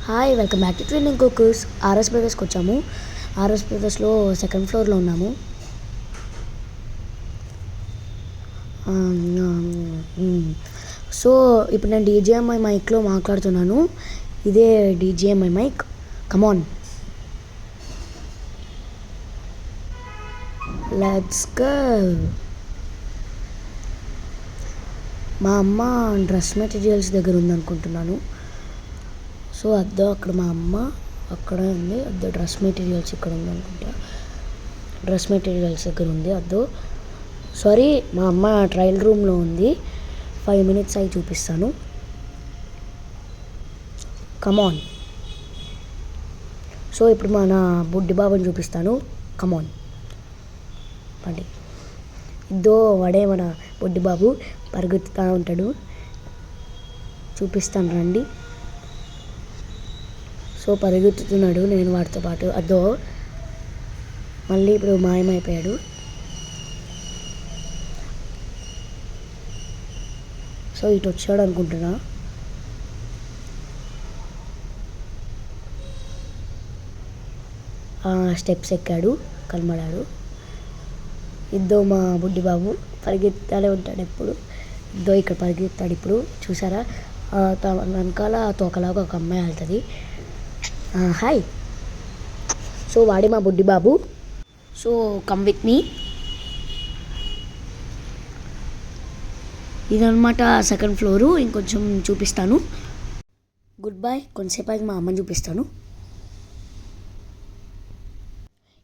Hi welcome back to twinning cookers. RS బ్రదర్స్కి వచ్చాము. RS బ్రదర్స్లో second ఫ్లోర్లో ఉన్నాము. సో ఇప్పుడు నేను డీజేఎంఐ మైక్లో మాట్లాడుతున్నాను. ఇదే డీజేఎంఐ మైక్. Come on, let's go. మా అమ్మ డ్రెస్ మెటీరియల్స్ దగ్గర ఉందనుకుంటున్నాను. సో అద్దో అక్కడ మా అమ్మ అక్కడ ఉంది. అద్దో డ్రెస్ మెటీరియల్స్ ఇక్కడ ఉంది అనుకుంటా. డ్రెస్ మెటీరియల్స్ దగ్గర ఉంది అద్దో. సారీ, మా అమ్మ ట్రయల్ రూమ్లో ఉంది. 5 minutes అయి చూపిస్తాను. కమాన్. సో ఇప్పుడు మన బుడ్డి బాబుని చూపిస్తాను. కమాన్ పండి. ఇద్దో వాడే మన బుడ్డి బాబు పరిగెత్తుతూ ఉంటాడు. చూపిస్తాను రండి. సో పరిగెత్తుతున్నాడు నేను వాడితో పాటు. అదో మళ్ళీ ఇప్పుడు మాయమైపోయాడు. సో ఇటు వచ్చాడు అనుకుంటున్నా. స్టెప్స్ ఎక్కాడు, కనబడాడు. ఇద్దో మా బుడ్డి బాబు పరిగెత్తాలే ఉంటాడు ఎప్పుడు. ఇద్దో ఇక్కడ పరిగెత్తాడు ఇప్పుడు. చూసారా, వెనకాల తోకలాగా ఒక అమ్మాయి వెళ్తుంది. హాయ్. సో వాడి మా బుడ్డి బాబు. సో కమ్ విత్ మీ. ఇదనమాట సెకండ్ ఫ్లోరు. ఇంకొంచెం చూపిస్తాను. Good bye. కొంతసేపు అయితే మా అమ్మని చూపిస్తాను.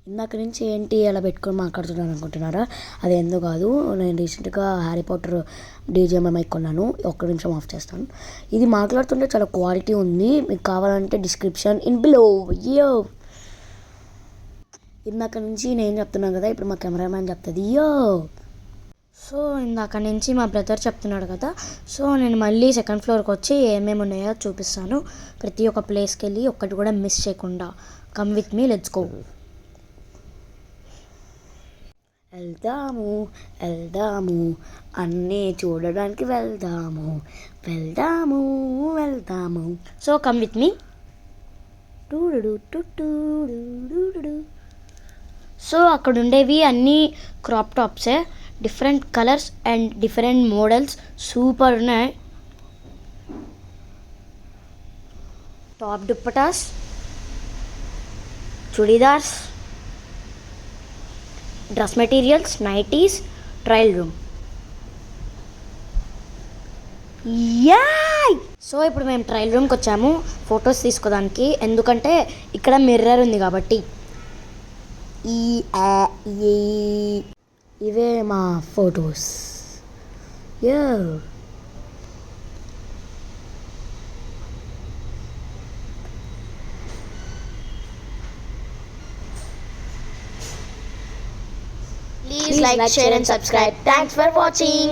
ఇందాక నుంచి ఏంటి అలా పెట్టుకొని మాట్లాడుతున్నాను అనుకుంటున్నారా? అది ఎందుకు కాదు, నేను రీసెంట్గా హ్యారీ పాటర్ డీజేఎంఐ మైక్ కొన్నాను. ఒక్క నిమిషం ఆఫ్ చేస్తాను. ఇది మాట్లాడుతుంటే చాలా క్వాలిటీ ఉంది. మీకు కావాలంటే డిస్క్రిప్షన్ ఇన్ బిలో. యో, ఇందాక నుంచి నేను చెప్తున్నాను కదా, ఇప్పుడు మా కెమెరామ్యాన్ చెప్తుంది యో. సో ఇందాక నుంచి మా బ్రదర్ చెప్తున్నాడు కదా. సో నేను మళ్ళీ సెకండ్ ఫ్లోర్కి వచ్చి ఏమేమి ఉన్నాయో చూపిస్తాను. ప్రతి ఒక్క ప్లేస్కి వెళ్ళి ఒక్కటి కూడా మిస్ చేయకుండా. Come with me, let's go. వెళ్దాము వెళ్దాము అన్నీ చూడడానికి వెళ్దాము వెళ్దాము వెళ్దాము. So come with me. So అక్కడ ఉండేవి అన్నీ క్రాప్ టాప్సే, different colours and different models. Super ఉన్నాయి. Top dupattas, churidars, dress materials, nighties, trial room. Yay! So ఇప్పుడు మేము ట్రయల్ రూమ్కి వచ్చాము ఫొటోస్ తీసుకోవడానికి. ఎందుకంటే ఇక్కడ మిర్రర్ ఉంది కాబట్టి. ఇవే మా ఫొటోస్. యో, Please like, share and subscribe. Thanks for watching.